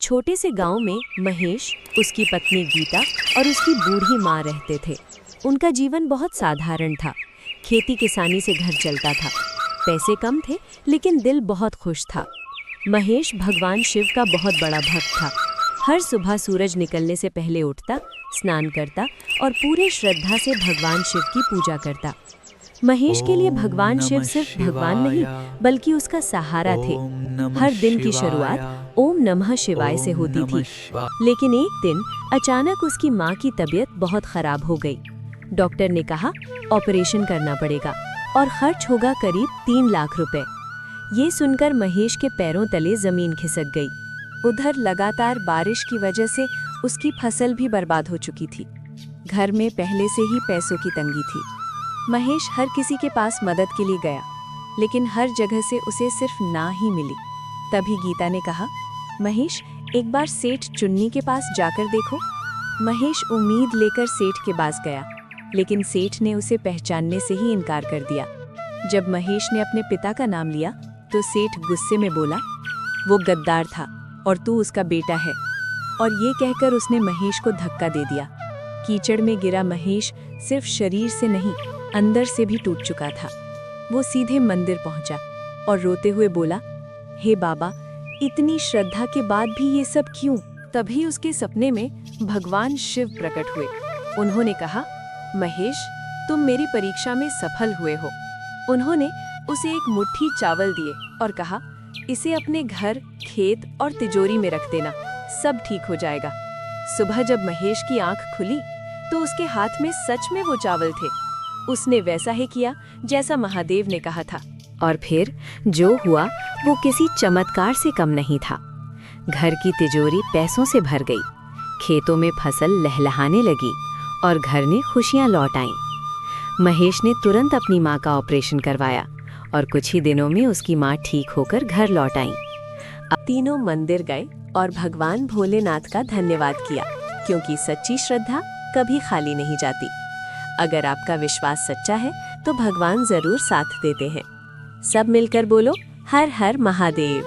छोटे से गांव में महेश, उसकी पत्नी गीता और उसकी बूढ़ी माँ रहते थे। उनका जीवन बहुत साधारण था। खेती किसानी से घर चलता था। पैसे कम थे लेकिन दिल बहुत खुश था। महेश भगवान शिव का बहुत बड़ा भक्त था। हर सुबह सूरज निकलने से पहले उठता, स्नान करता और पूरे श्रद्धा से भगवान शिव की पूजा करता। महेश के लिए भगवान शिव सिर्फ भगवान नहीं बल्कि उसका सहारा थे। हर दिन की शुरुआत ओम नमः शिवाय से होती थी। लेकिन एक दिन अचानक उसकी माँ की तबीयत बहुत खराब हो गई। डॉक्टर ने कहा ऑपरेशन करना पड़ेगा और खर्च होगा करीब 3 लाख रुपए। ये सुनकर महेश के पैरों तले जमीन खिसक गई। उधर लगातार बारिश की वजह से उसकी फसल भी बर्बाद हो चुकी थी। घर में पहले से ही पैसों की तंगी थी। महेश हर किसी के पास मदद के लिए गया, लेकिन हर जगह से उसे सिर्फ ना ही मिली। तभी गीता ने कहा, महेश एक बार सेठ चुन्नी के पास जाकर देखो। महेश उम्मीद लेकर सेठ के पास गया, लेकिन सेठ ने उसे पहचानने से ही इनकार कर दिया। जब महेश ने अपने पिता का नाम लिया तो सेठ गुस्से में बोला, वो गद्दार था और तू उसका बेटा है। और ये कहकर उसने महेश को धक्का दे दिया। कीचड़ में गिरा महेश सिर्फ शरीर से नहीं, अंदर से भी टूट चुका था। वो सीधे मंदिर पहुंचा और रोते हुए बोला, हे बाबा, इतनी श्रद्धा के बाद भी ये सब क्यों? तभी उसके सपने में भगवान शिव प्रकट हुए। उन्होंने कहा, महेश, तुम मेरी परीक्षा में सफल हुए हो। उन्होंने उसे एक मुट्ठी चावल दिए और कहा, इसे अपने घर, खेत और तिजोरी में रख देना, सब ठीक हो जाएगा। सुबह जब महेश की आंख खुली तो उसके हाथ में सच में वो चावल थे। उसने वैसा ही किया जैसा महादेव ने कहा था, और फिर जो हुआ वो किसी चमत्कार से कम नहीं था। घर की तिजोरी पैसों से भर गई, खेतों में फसल लहलहाने लगी और घर ने खुशियां लौट आईं। महेश ने तुरंत अपनी माँ का ऑपरेशन करवाया और कुछ ही दिनों में उसकी माँ ठीक होकर घर लौट आईं। अब तीनों मंदिर गए और भगवान भोलेनाथ का धन्यवाद किया, क्योंकि सच्ची श्रद्धा कभी खाली नहीं जाती। अगर आपका विश्वास सच्चा है तो भगवान जरूर साथ देते हैं। सब मिलकर बोलो, हर हर महादेव।